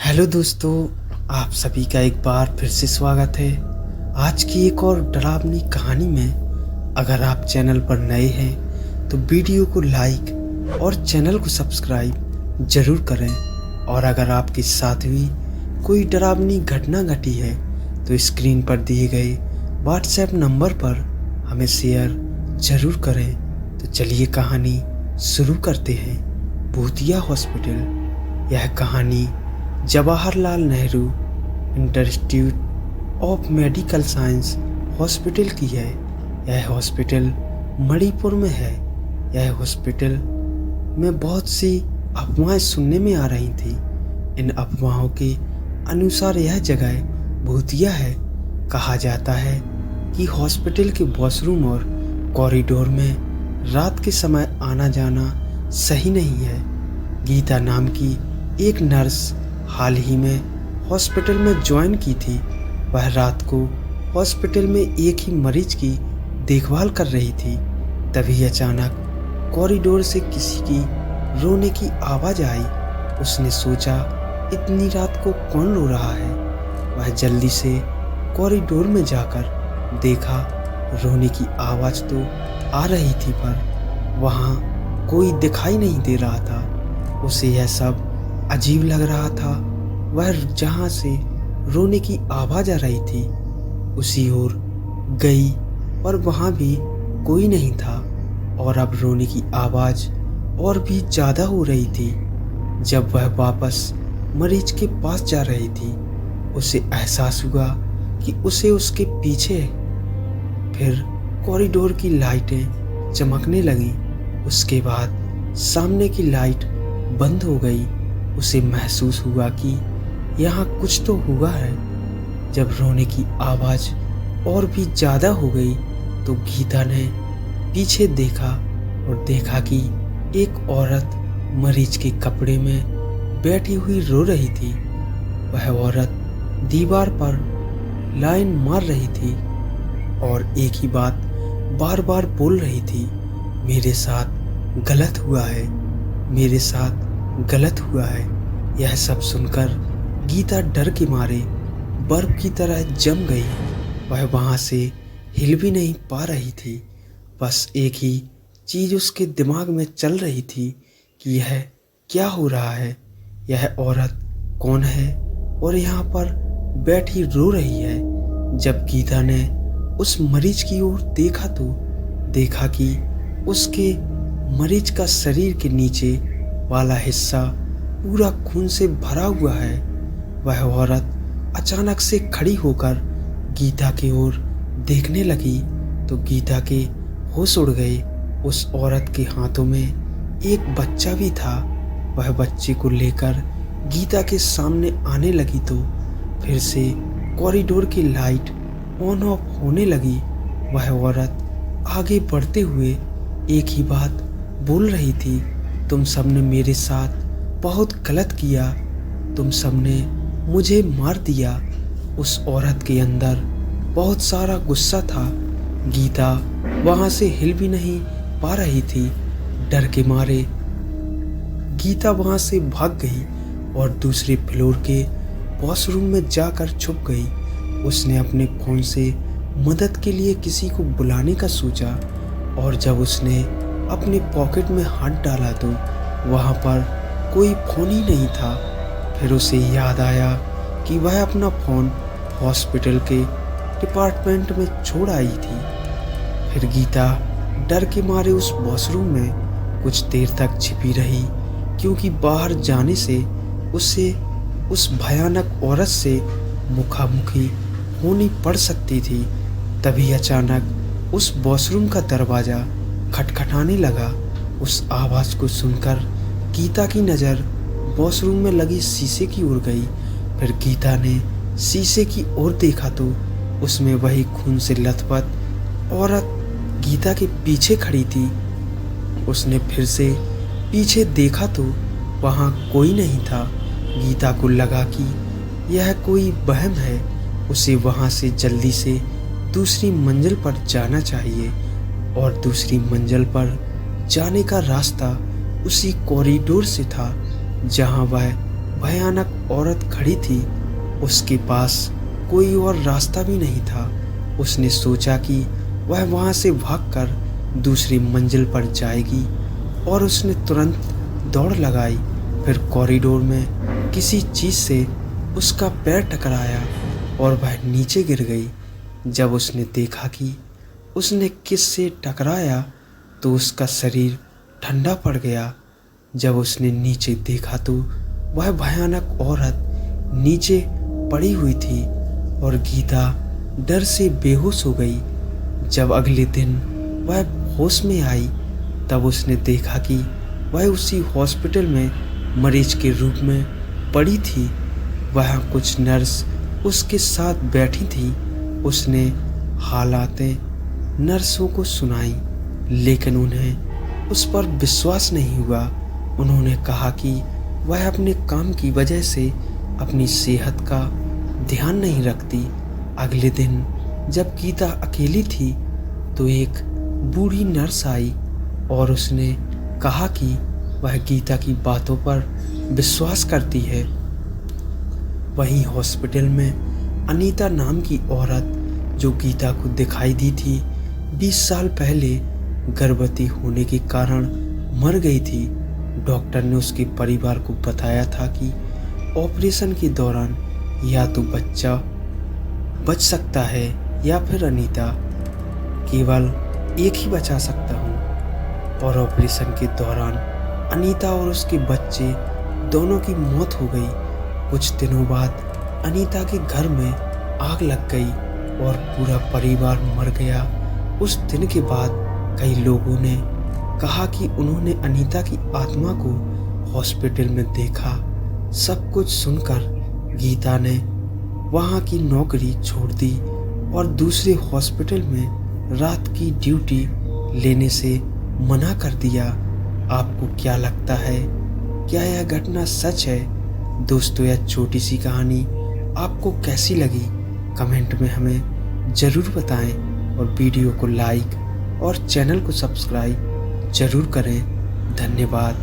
Hello दोस्तों, आप सभी का एक बार फिर से स्वागत है आज की एक और डरावनी कहानी में। अगर आप चैनल पर नए हैं तो वीडियो को लाइक और चैनल को सब्सक्राइब जरूर करें। और अगर आपके साथ भी कोई डरावनी घटना घटी है तो स्क्रीन पर दिए गए व्हाट्सएप नंबर पर हमें शेयर जरूर करें। तो चलिए कहानी शुरू करते हैं। भूतिया हॉस्पिटल। यह कहानी Jawaharlal Nehru institute of medical science hospital की है। यह हॉस्पिटल मणिपुर में है। यह हॉस्पिटल में बहुत सी अफवाहें सुनने में आ रही थी। इन अफवाहों के अनुसार यह जगह भूतिया है। कहा जाता है कि हॉस्पिटल के वॉशरूम और कॉरिडोर में रात के समय आना जाना सही नहीं है। गीता नाम की एक नर्स हाल ही में हॉस्पिटल में ज्वाइन की थी। वह रात को हॉस्पिटल में एक ही मरीज की देखभाल कर रही थी। तभी अचानक कॉरिडोर से किसी की रोने की आवाज़ आई। उसने सोचा इतनी रात को कौन रो रहा है। वह जल्दी से कॉरिडोर में जाकर देखा। रोने की आवाज़ तो आ रही थी पर वहाँ कोई दिखाई नहीं दे रहा था। उसे यह सब अजीब लग रहा था। वह जहाँ से रोने की आवाज़ आ रही थी उसी ओर गई पर वहाँ भी कोई नहीं था। और अब रोने की आवाज़ और भी ज़्यादा हो रही थी। जब वह वापस मरीज के पास जा रही थी उसे एहसास हुआ कि उसे उसके पीछे फिर कॉरिडोर की लाइटें चमकने लगीं। उसके बाद सामने की लाइट बंद हो गई। उसे महसूस हुआ कि यहाँ कुछ तो हुआ है। जब रोने की आवाज़ और भी ज़्यादा हो गई तो गीता ने पीछे देखा और देखा कि एक औरत मरीज के कपड़े में बैठी हुई रो रही थी। वह औरत दीवार पर लाइन मार रही थी और एक ही बात बार बार बोल रही थी, मेरे साथ गलत हुआ है, मेरे साथ गलत हुआ है। यह सब सुनकर गीता डर के मारे बर्फ की तरह जम गई। वह वहाँ से हिल भी नहीं पा रही थी। बस एक ही चीज़ उसके दिमाग में चल रही थी कि यह क्या हो रहा है, यह औरत कौन है और यहाँ पर बैठी रो रही है। जब गीता ने उस मरीज की ओर देखा तो देखा कि उसके मरीज का शरीर के नीचे वाला हिस्सा पूरा खून से भरा हुआ है। वह औरत अचानक से खड़ी होकर गीता की ओर देखने लगी तो गीता के होश उड़ गए। उस औरत के हाथों में एक बच्चा भी था। वह बच्चे को लेकर गीता के सामने आने लगी तो फिर से कॉरिडोर की लाइट ऑन ऑफ होने लगी। वह औरत आगे बढ़ते हुए एक ही बात बोल रही थी, तुम सबने मेरे साथ बहुत गलत किया, तुम सबने मुझे मार दिया। उस औरत के अंदर बहुत सारा गुस्सा था। गीता वहाँ से हिल भी नहीं पा रही थी। डर के मारे गीता वहाँ से भाग गई और दूसरे फ्लोर के वॉशरूम में जाकर छुप गई। उसने अपने फ़ोन से मदद के लिए किसी को बुलाने का सोचा और जब उसने अपने पॉकेट में हाथ डाला तो वहाँ पर कोई फ़ोन ही नहीं था। फिर उसे याद आया कि वह अपना फ़ोन हॉस्पिटल के डिपार्टमेंट में छोड़ आई थी। फिर गीता डर के मारे उस वॉशरूम में कुछ देर तक छिपी रही क्योंकि बाहर जाने से उसे उस भयानक औरत से मुखामुखी होनी पड़ सकती थी। तभी अचानक उस वॉशरूम का दरवाज़ा खटखटाने लगा। उस आवाज़ को सुनकर गीता की नज़र वॉशरूम में लगी शीशे की ओर गई। फिर गीता ने शीशे की ओर देखा तो उसमें वही खून से लथपथ औरत गीता के पीछे खड़ी थी। उसने फिर से पीछे देखा तो वहाँ कोई नहीं था। गीता को लगा कि यह कोई वहम है। उसे वहाँ से जल्दी से दूसरी मंजिल पर जाना चाहिए और दूसरी मंजिल पर जाने का रास्ता उसी कॉरिडोर से था जहाँ वह भयानक औरत खड़ी थी। उसके पास कोई और रास्ता भी नहीं था। उसने सोचा कि वह वहाँ से भागकर दूसरी मंजिल पर जाएगी और उसने तुरंत दौड़ लगाई। फिर कॉरिडोर में किसी चीज़ से उसका पैर टकराया और वह नीचे गिर गई। जब उसने देखा कि उसने किस से टकराया तो उसका शरीर ठंडा पड़ गया। जब उसने नीचे देखा तो वह भयानक औरत नीचे पड़ी हुई थी और गीता डर से बेहोश हो गई। जब अगले दिन वह होश में आई तब उसने देखा कि वह उसी हॉस्पिटल में मरीज के रूप में पड़ी थी। वहाँ कुछ नर्स उसके साथ बैठी थी। उसने हालातें नर्सों को सुनाई लेकिन उन्हें उस पर विश्वास नहीं हुआ। उन्होंने कहा कि वह अपने काम की वजह से अपनी सेहत का ध्यान नहीं रखती। अगले दिन जब गीता अकेली थी तो एक बूढ़ी नर्स आई और उसने कहा कि वह गीता की बातों पर विश्वास करती है। वहीं हॉस्पिटल में अनीता नाम की औरत जो गीता को दिखाई दी थी 20 साल पहले गर्भवती होने के कारण मर गई थी। डॉक्टर ने उसके परिवार को बताया था कि ऑपरेशन के दौरान या तो बच्चा बच सकता है या फिर अनीता, केवल एक ही बचा सकता हूँ। और ऑपरेशन के दौरान अनीता और उसके बच्चे दोनों की मौत हो गई। कुछ दिनों बाद अनीता के घर में आग लग गई और पूरा परिवार मर गया। उस दिन के बाद कई लोगों ने कहा कि उन्होंने अनीता की आत्मा को हॉस्पिटल में देखा। सब कुछ सुनकर गीता ने वहाँ की नौकरी छोड़ दी और दूसरे हॉस्पिटल में रात की ड्यूटी लेने से मना कर दिया। आपको क्या लगता है, क्या यह घटना सच है? दोस्तों, यह छोटी सी कहानी आपको कैसी लगी कमेंट में हमें ज़रूर बताएं और वीडियो को लाइक और चैनल को सब्सक्राइब ज़रूर करें। धन्यवाद।